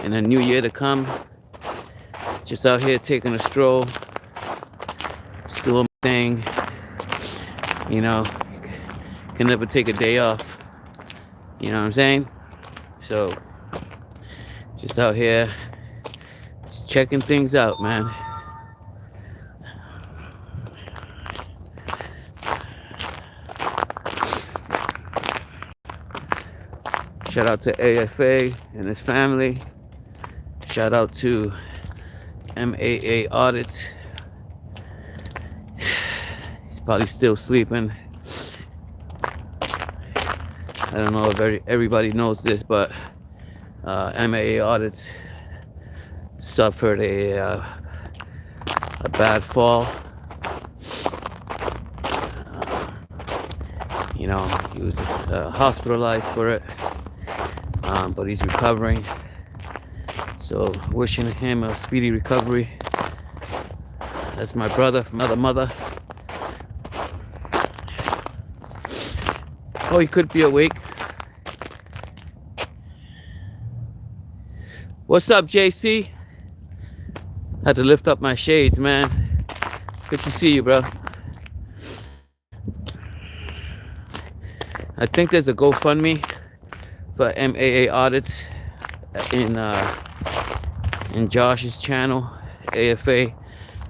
in a new year to come. Just out here taking a stroll, just doing my thing. You know, can never take a day off. You know what I'm saying? So, just out here, just checking things out, man. Shout out to AFA and his family. Shout out to MAA Audits. He's probably still sleeping. I don't know if everybody knows this, but MAA Audits suffered a bad fall. You know, he was hospitalized for it, but he's recovering. So wishing him a speedy recovery. That's my brother from another mother. Oh, he could be awake. What's up, JC? Had to lift up my shades, man. Good to see you, bro. I think there's a GoFundMe for MAA Audits in Josh's channel, AFA,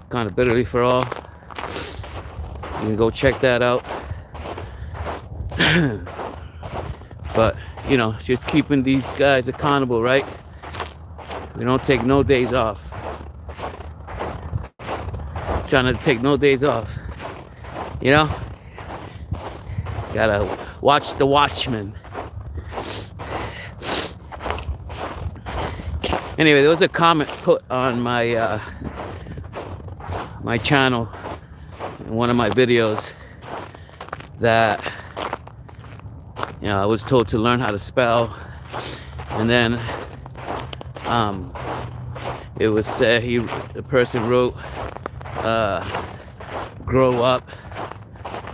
Accountability for All. You can go check that out. But, you know, just keeping these guys accountable, right? We don't take no days off. Trying to take no days off. You know? Gotta watch the Watchmen. Anyway, there was a comment put on my my channel in one of my videos that, you know, I was told to learn how to spell, and then it was said the person wrote, grow up.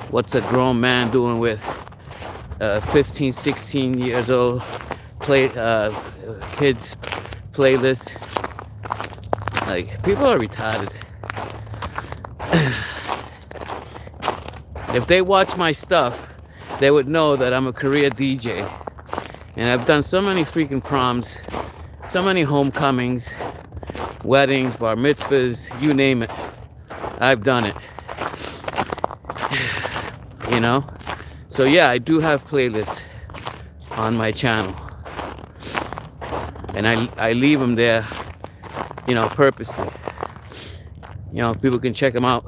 What's a grown man doing with 15, 16 years old kids playlist? Like, people are retarded. If they watch my stuff, they would know that I'm a career DJ. And I've done so many freaking proms, so many homecomings, weddings, bar mitzvahs, you name it. I've done it. You know? So yeah, I do have playlists on my channel. And I leave them there, you know, purposely. You know, people can check them out.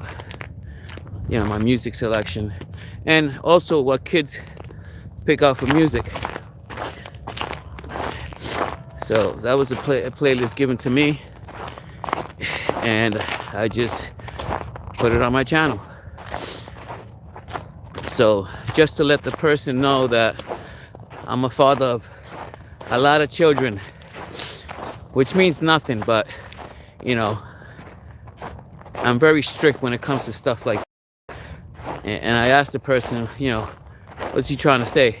You know, my music selection. And also what kids pick out for music. So that was a playlist given to me. And I just put it on my channel. So just to let the person know that I'm a father of a lot of children, which means nothing, but, you know, I'm very strict when it comes to stuff like that. And I asked the person, you know, what's he trying to say?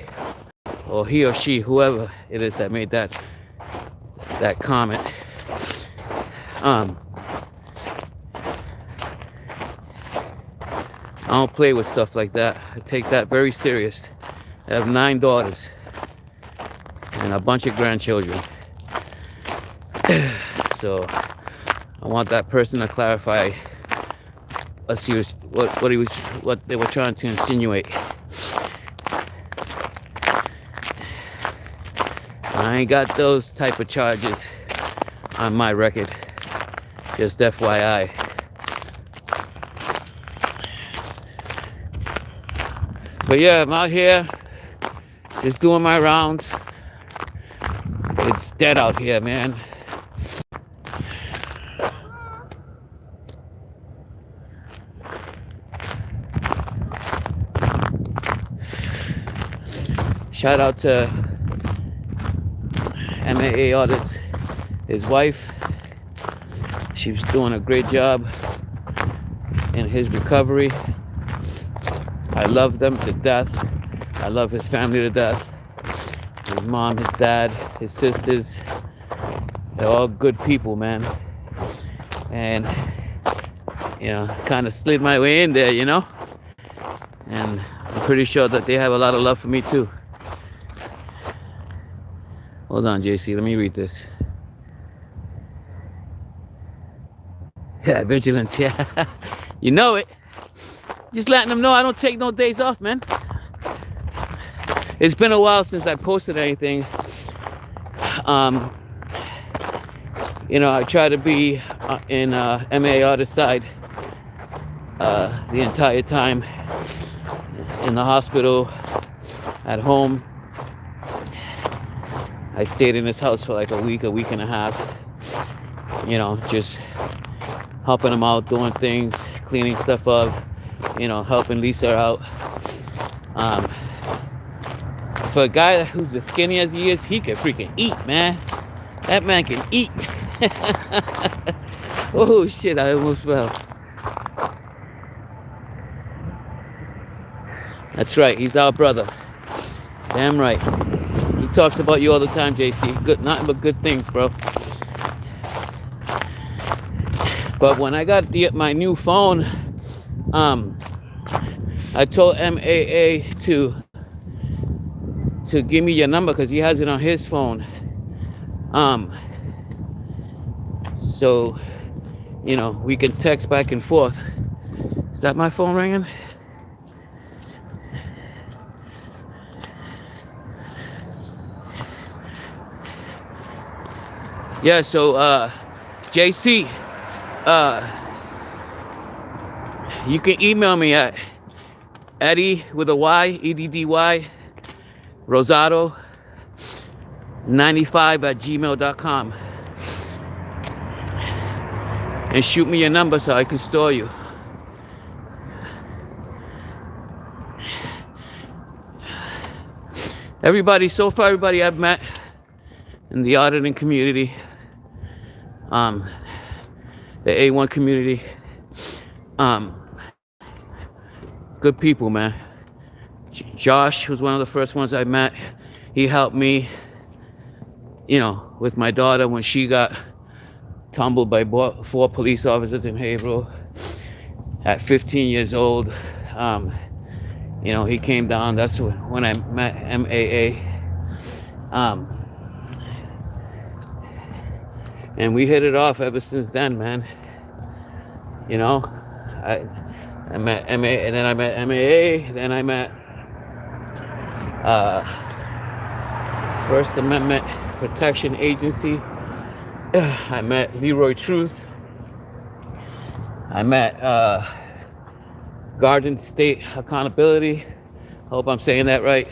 Or he or she, whoever it is that made that comment. I don't play with stuff like that. I take that very serious. I have 9 daughters and a bunch of grandchildren. So I want that person to clarify what they were trying to insinuate. I ain't got those type of charges on my record. Just FYI. But yeah, I'm out here just doing my rounds. It's dead out here, man. Shout out to MAA Audits, his wife. She was doing a great job in his recovery. I love them to death. I love his family to death. His mom, his dad, his sisters, They're all good people, man. And, kind of slid my way in there, And I'm pretty sure that they have a lot of love for me, too. Hold on, JC. Let me read this. Yeah, vigilance, yeah. You know it. Just letting them know I don't take no days off, man. It's been a while since I posted anything. I try to be in MA Artist side the entire time. In the hospital, at home. I stayed in his house for like a week and a half. Just helping him out, doing things, cleaning stuff up, helping Lisa out. For a guy who's as skinny as he is, he can freaking eat, man. That man can eat. Oh shit, I almost fell. That's right, he's our brother. Damn right. He talks about you all the time, JC. Good, nothing but good things, bro. But when I got my new phone, I told MAA to give me your number because he has it on his phone. So, we can text back and forth. Is that my phone ringing? Yeah, so JC, you can email me at Eddie with a Y, EDDY, Rosado 95@gmail.com and shoot me your number so I can store you. Everybody I've met in the auditing community, the A1 community, good people, man. Josh was one of the first ones I met. He helped me, with my daughter when she got tumbled by 4 police officers in Haverhill at 15 years old. He came down. That's when I met MAA. And we hit it off ever since then, man. I met MA, and then I met MAA, then I met First Amendment Protection Agency. I met Leroy Truth. I met Garden State Accountability. Hope I'm saying that right.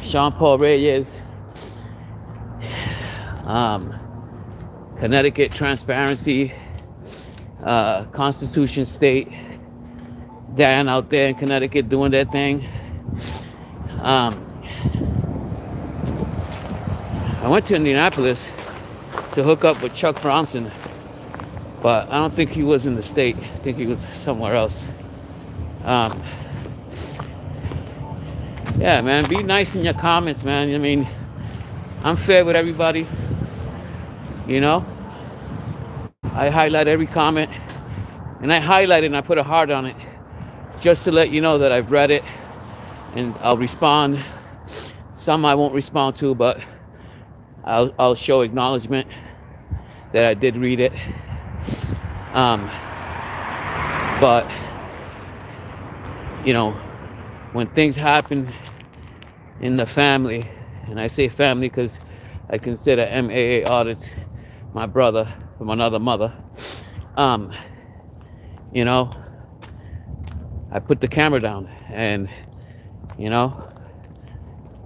Sean Paul Reyes. Connecticut Transparency, Constitution State, Dan out there in Connecticut doing their thing. I went to Indianapolis to hook up with Chuck Bronson, but I don't think he was in the state. I think he was somewhere else. Yeah, man, be nice in your comments, man. I mean, I'm fair with everybody. I highlight every comment, and I highlight it and I put a heart on it just to let you know that I've read it and I'll respond. Some I won't respond to, but I'll show acknowledgement that I did read it. But when things happen in the family, and I say family because I consider MAA audits my brother from another mother. I put the camera down, and I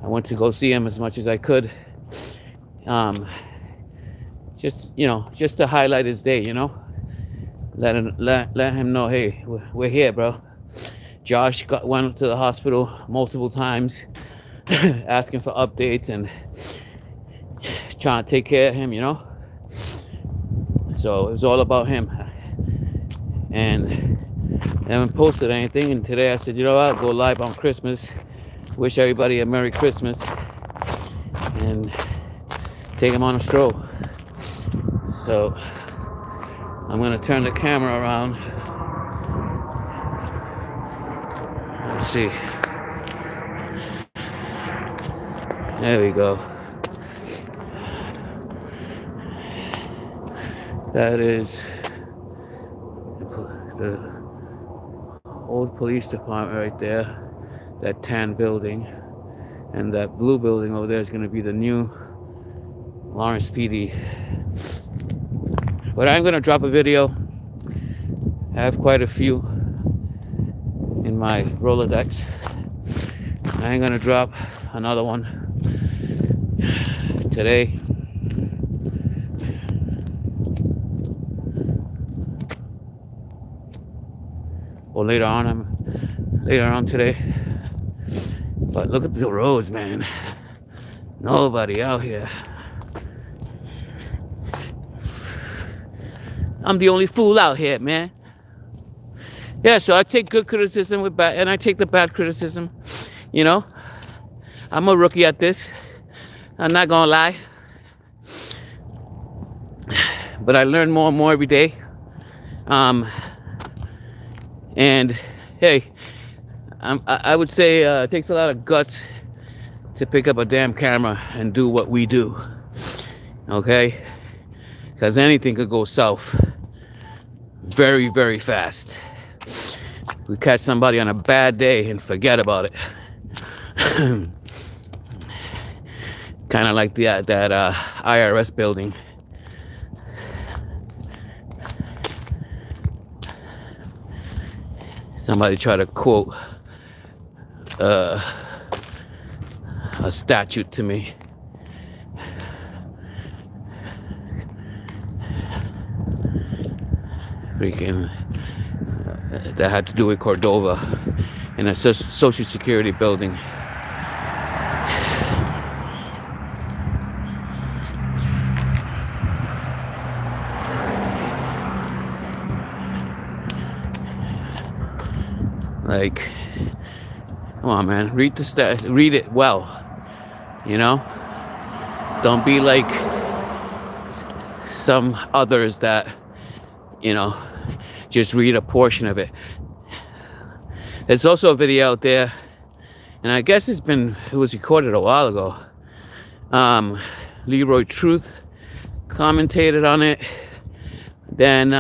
went to go see him as much as I could. Just to highlight his day. Let him know, hey, we're here, bro. Josh went to the hospital multiple times, asking for updates and trying to take care of him, So it was all about him. And I haven't posted anything. And today I said, I'll go live on Christmas. Wish everybody a Merry Christmas. And take him on a stroll. So I'm gonna turn the camera around. Let's see. There we go. That is the old police department right there. That tan building. And that blue building over there is going to be the new Lawrence PD. But I'm going to drop a video. I have quite a few in my Rolodex. I'm going to drop another one today. Or later on today. But look at the roads, man. Nobody out here. I'm the only fool out here, man. Yeah, so I take good criticism with bad, and I take the bad criticism. You know, I'm a rookie at this. I'm not gonna lie. But I learn more and more every day. And hey, I would say it takes a lot of guts to pick up a damn camera and do what we do. Okay? Because anything could go south very, very fast. We catch somebody on a bad day and forget about it. Kind of like that IRS building. Somebody tried to quote a statute to me. Freaking that had to do with Cordova in a social security building. Like, come on, man. Read it well. You know? Don't be like some others that, you know, just read a portion of it. There's also a video out there, and I guess it was recorded a while ago. Leroy Truth commentated on it. Then,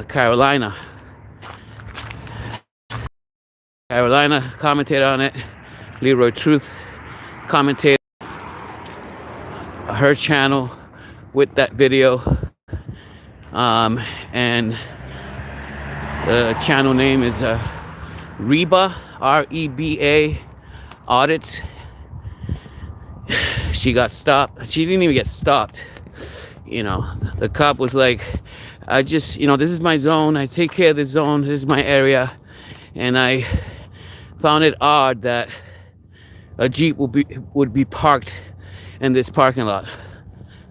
Carolina commented on it. Leroy Truth commented her channel with that video. And the channel name is Reba, R-E-B-A Audits. She got stopped. She didn't even get stopped. You know, the cop was like, I just, this is my zone. I take care of this zone. This is my area. And I found it odd that a Jeep would be parked in this parking lot.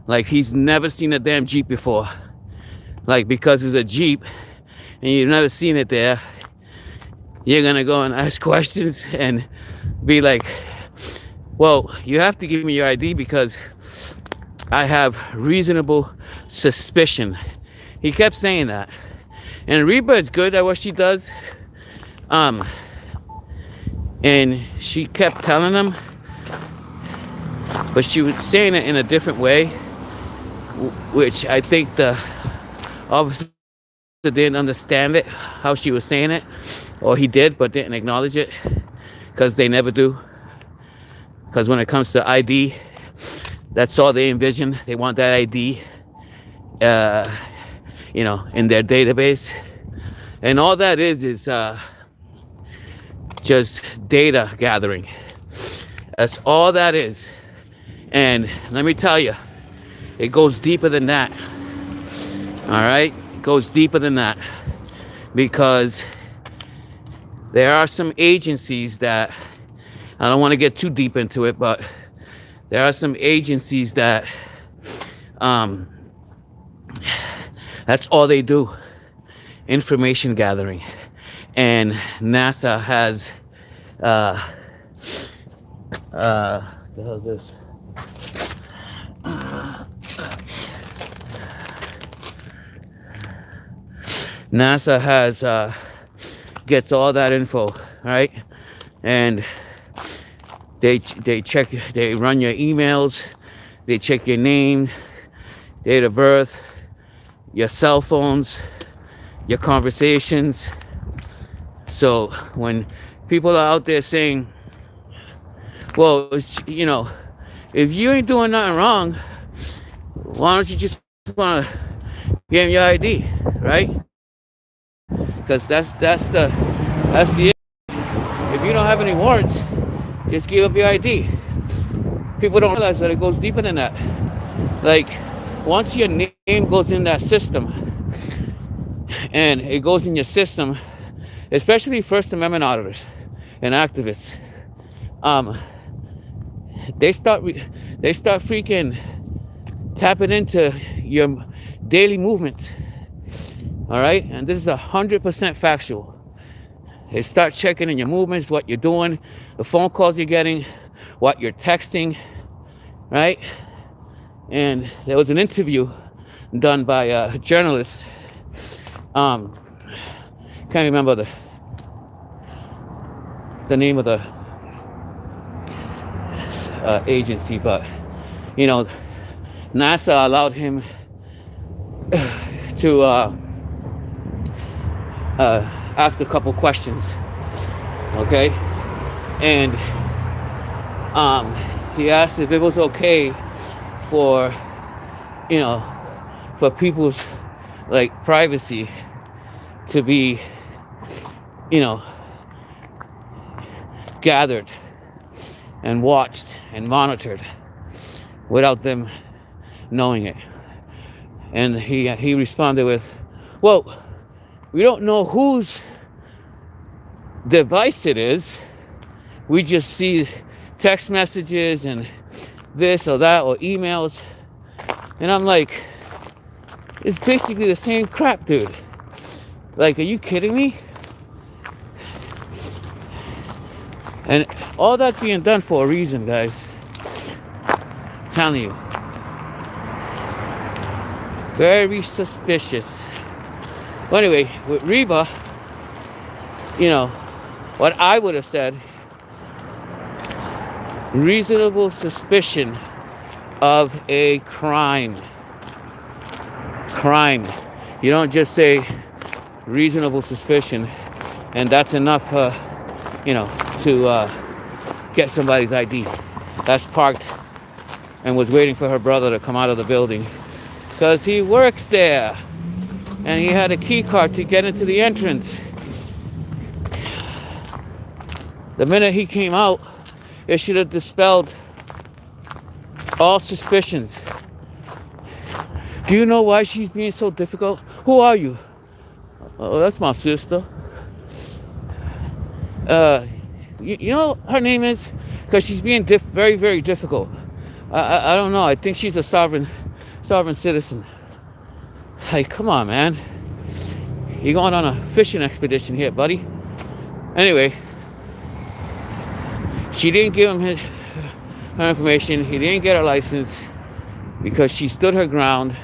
Like, he's never seen a damn Jeep before. Like, because it's a Jeep and you've never seen it there, you're going to go and ask questions and be like, well, you have to give me your ID because I have reasonable suspicion. He kept saying that. And Reba is good at what she does. And she kept telling him, but she was saying it in a different way, which I think the officer didn't understand it, how she was saying it. Or he did, but didn't acknowledge it. Because they never do. Because when it comes to ID, that's all they envision. They want that ID, in their database. And all that is just data gathering. That's all that is. And let me tell you, it goes deeper than that. All right? It goes deeper than that. Because there are some agencies that, I don't want to get too deep into it, but there are some agencies that that's all they do. Information gathering. And NASA has The hell is this? NASA has gets all that info, right? And they check, they run your emails, they check your name, date of birth, your cell phones, your conversations. So when people are out there saying, well, you know, if you ain't doing nothing wrong, why don't you just want to give them your ID, right? Because that's the issue. If you don't have any warrants, just give up your ID. People don't realize that it goes deeper than that. Like, once your name goes in that system, and it goes in your system, especially First Amendment auditors and activists, they start freaking tapping into your daily movements. All right, and this is 100% factual. They start checking in your movements, what you're doing, the phone calls you're getting, what you're texting, right? And there was an interview done by a journalist. Can't remember the name of the agency, but you know, NASA allowed him to ask a couple questions, okay? And he asked if it was okay for, you know, for people's like privacy to be, you know, gathered and watched and monitored without them knowing it. And he responded with, well, we don't know whose device it is. We just see text messages and this or that or emails. And I'm like, it's basically the same crap, dude. Like, are you kidding me? And all that's being done for a reason, guys. I'm telling you. Very suspicious. Well, anyway, with Reba, you know, what I would have said, reasonable suspicion of a crime. Crime. You don't just say reasonable suspicion and that's enough, you know, to get somebody's ID. That's parked and was waiting for her brother to come out of the building because he works there. And he had a key card to get into the entrance. The minute he came out, it should have dispelled all suspicions. Do you know why she's being so difficult? Who are you? Oh, that's my sister. You know her name is? Because she's being very, very difficult. I don't know. I think she's a sovereign citizen. Like, come on, man. You're going on a fishing expedition here, buddy. Anyway, she didn't give him her information. He didn't get her license because she stood her ground.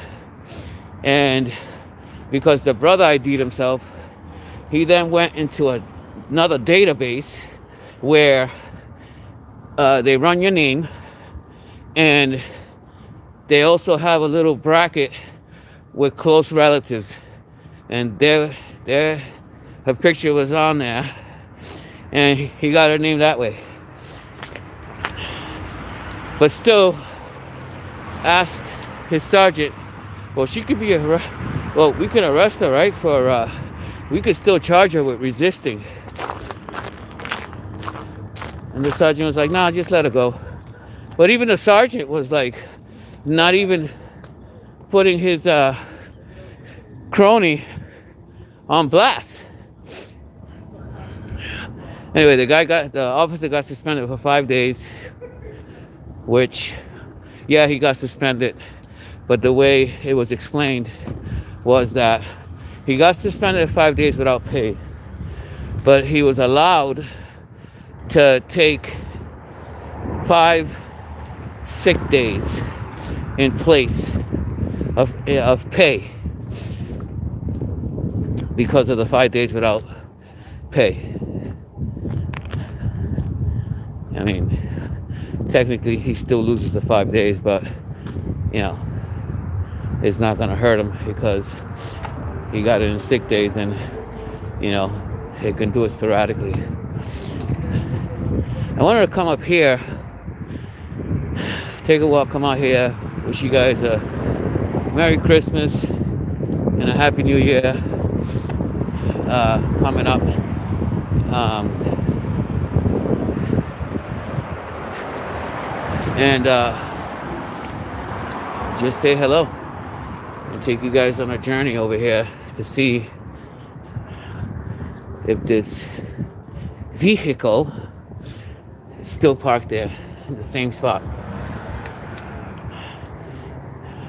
And because the brother ID'd himself, he then went into another database where they run your name. And they also have a little bracket with close relatives, and her picture was on there, and he got her name that way. But still asked his sergeant, well, she could be well, we could arrest her, right? For we could still charge her with resisting. And the sergeant was like, nah, just let her go. But even the sergeant was like, not even putting his crony on blast. Anyway, the officer got suspended for 5 days, which, yeah, he got suspended. But the way it was explained was that he got suspended for 5 days without pay, but he was allowed to take 5 sick days in place of pay because of the 5 days without pay. I mean, technically he still loses the 5 days, but you know, it's not gonna hurt him because he got it in sick days, and you know, he can do it sporadically. I wanted to come up here, take a walk, come out here, wish you guys a Merry Christmas and a Happy New Year coming up. And just say hello and take you guys on a journey over here to see if this vehicle is still parked there in the same spot.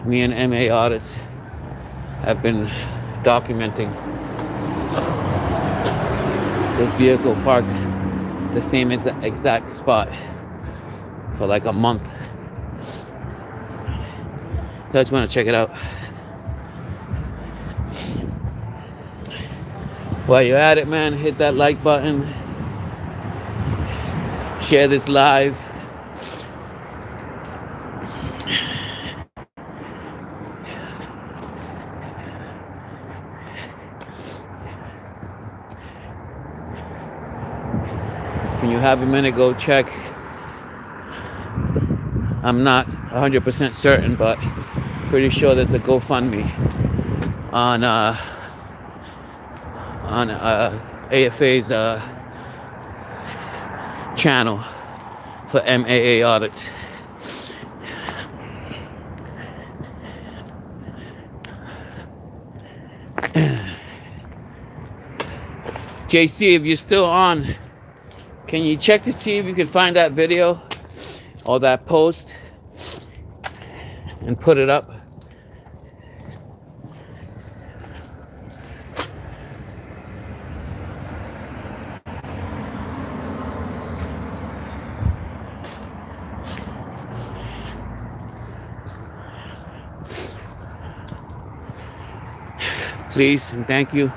Me and MA Audits have been documenting this vehicle parked the same exact spot for like a month. You guys want to check it out? While you're at it, man, hit that like button. Share this live. When you have a minute, go check. I'm not 100% certain, but pretty sure there's a GoFundMe on AFA's channel for MAA Audits. JC, if you're still on, can you check to see if you can find that video or that post and put it up? Please and thank you.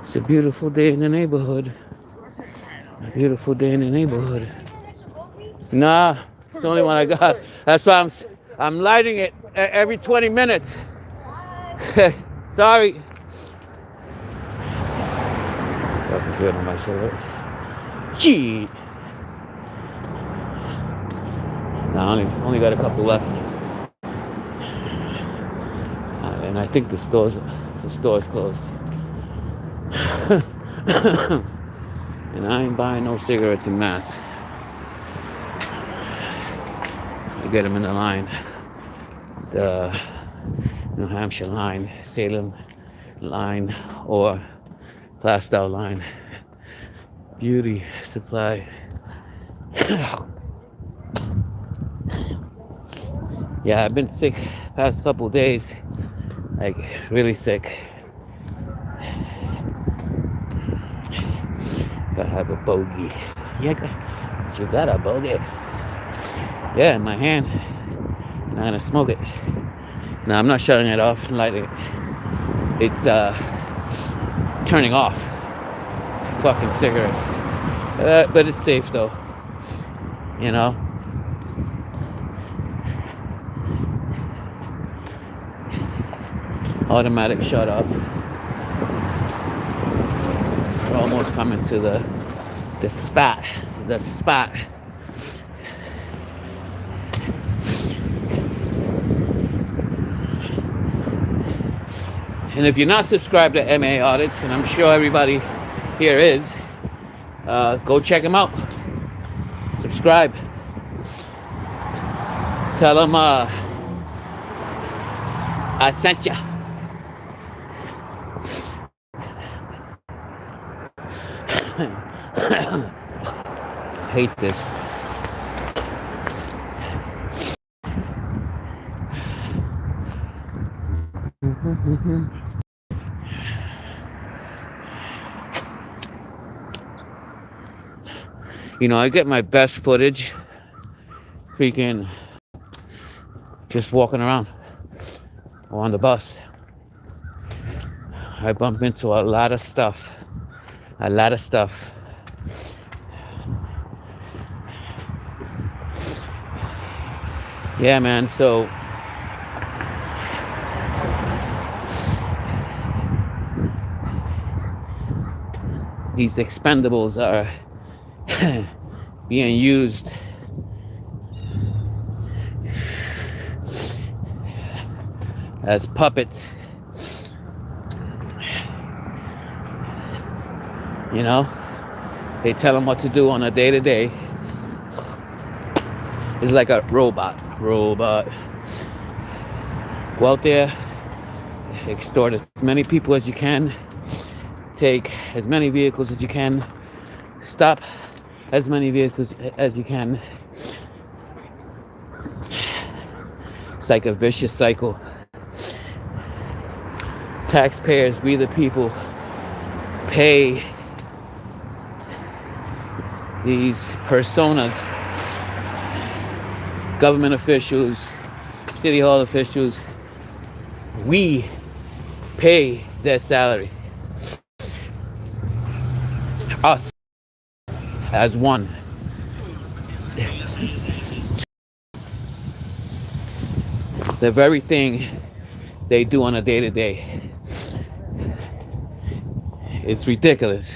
It's a beautiful day in the neighborhood. A beautiful day in the neighborhood. Nah, it's the only one I got. That's why I'm lighting it every 20 minutes. Sorry. That's good on my cigarettes. Gee. Nah, only got a couple left. And I think the store's closed. And I ain't buying no cigarettes in Mass. I get them in the line, the New Hampshire line, Salem line, or Plastow line. Beauty Supply. Yeah, I've been sick past couple days, like really sick. I have a bogey. Yeah, you got a bogey. Yeah, in my hand. And I'm gonna smoke it. No, I'm not shutting it off and lighting it. It's turning off. Fucking cigarettes. But it's safe though. You know? Automatic shut off. We're almost coming to the spot. The spot. And if you're not subscribed to MA Audits, and I'm sure everybody here is, go check them out. Subscribe. Tell them I sent ya. Hate this. You know, I get my best footage freaking just walking around or on the bus. I bump into a lot of stuff. A lot of stuff. Yeah, man, so these expendables are being used as puppets. You know, they tell them what to do on a day-to-day. It's like a robot. Go out there, extort as many people as you can, take as many vehicles as you can, stop as many vehicles as you can. It's like a vicious cycle. Taxpayers, we the people, pay these personas, government officials, city hall officials. We pay their salary. Us as one. The very thing they do on a day-to-day. It's ridiculous.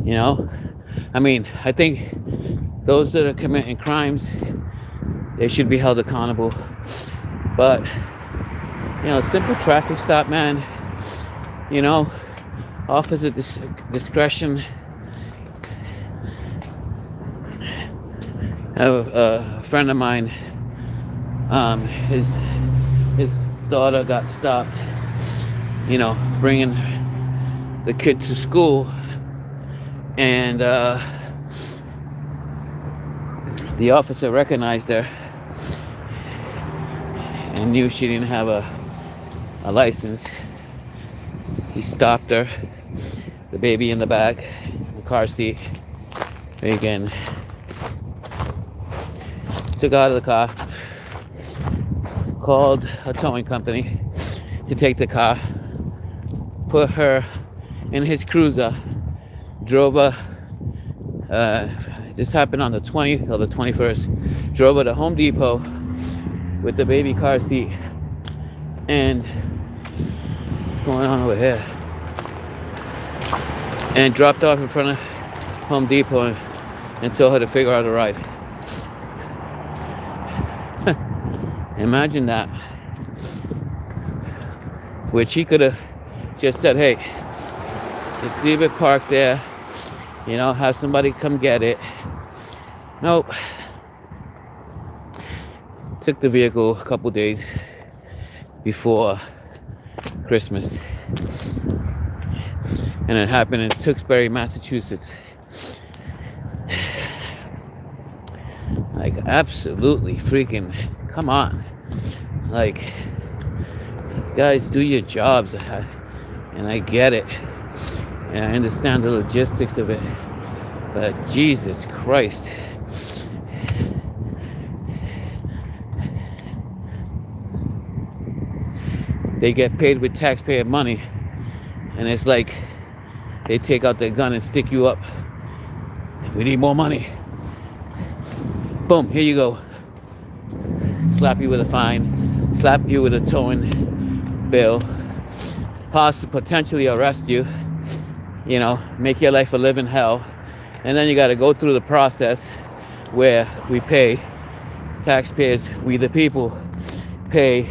You know? I mean, I think those that are committing crimes, they should be held accountable. But, you know, simple traffic stop, man, you know, officer discretion. A friend of mine, his daughter got stopped, you know, bringing the kid to school, and the officer recognized her and knew she didn't have a license. He stopped her, the baby in the back, the car seat. Again, took her out of the car, called a towing company to take the car, put her in his cruiser, drove her, this happened on the 20th or the 21st, drove her to Home Depot with the baby car seat. And what's going on over here? And dropped off in front of Home Depot and told her to figure out a ride. Imagine that. Which he could have just said, hey, just leave it parked there, you know, have somebody come get it. Nope. Took the vehicle a couple days before Christmas. And it happened in Tewksbury, Massachusetts. Like, absolutely freaking, come on. Like, guys, do your jobs. And I get it. And I understand the logistics of it. But Jesus Christ. They get paid with taxpayer money. And it's like they take out their gun and stick you up. We need more money. Boom, here you go. Slap you with a fine. Slap you with a towing bill. Potentially arrest you. You know, make your life a living hell. And then you got to go through the process where we pay taxpayers, we the people, pay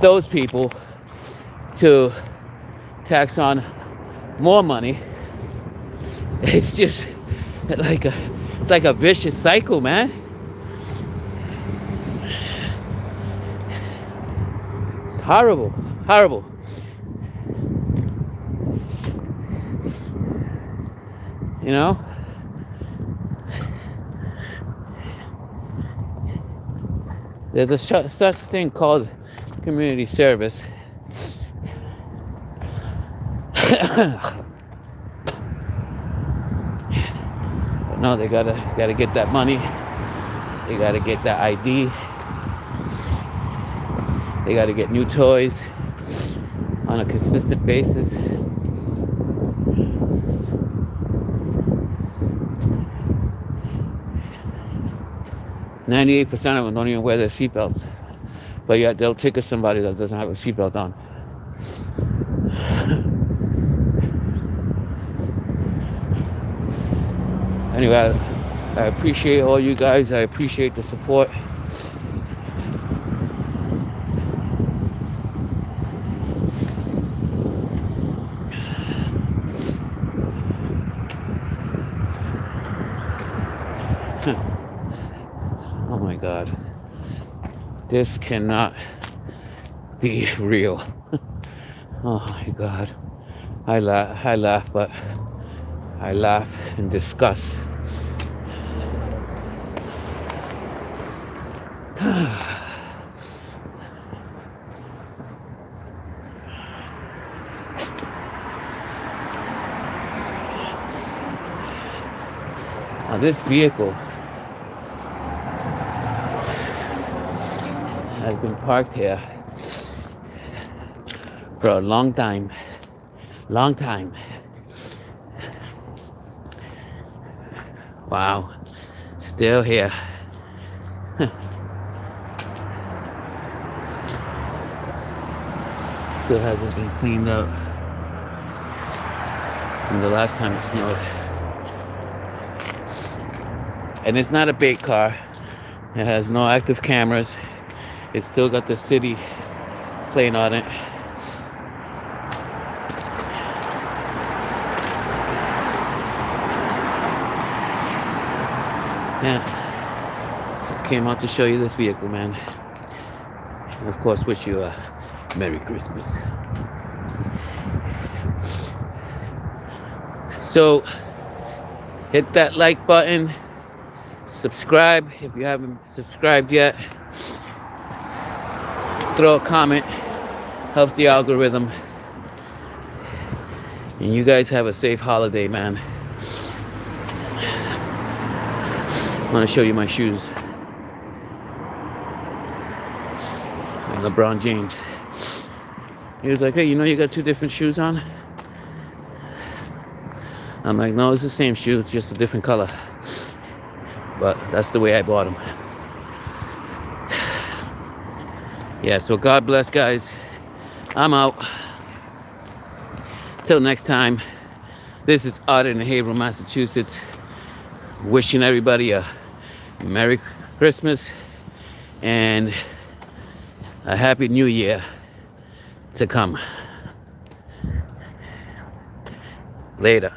those people to tax on more money. It's just like a vicious cycle, man. It's horrible, horrible. You know? There's a such thing called community service. No, they gotta get that money. They gotta get that ID. They gotta get new toys on a consistent basis. "98% of them don't even wear their seatbelts, but yet they'll ticket somebody that doesn't have a seatbelt on." Anyway, I appreciate all you guys. I appreciate the support. Oh my God. This cannot be real. Oh my God. I laugh, but I laugh in disgust. Now this vehicle has been parked here for a long time. Long time. Wow. Still here. Still hasn't been cleaned up from the last time it snowed. And it's not a bait car. It has no active cameras. It's still got the city plane on it. Yeah. Just came out to show you this vehicle, man. And of course, wish you a Merry Christmas. So, hit that like button. Subscribe if you haven't subscribed yet. Throw a comment. Helps the algorithm. And you guys have a safe holiday, man. I want to show you my shoes. And LeBron James. He was like, "Hey, you know you got two different shoes on?" I'm like, "No, it's the same shoe, it's just a different color." But that's the way I bought them. Yeah, so God bless, guys. I'm out. Till next time, this is Arden in Haverhill, Massachusetts, wishing everybody a Merry Christmas and a Happy New Year to come. Later.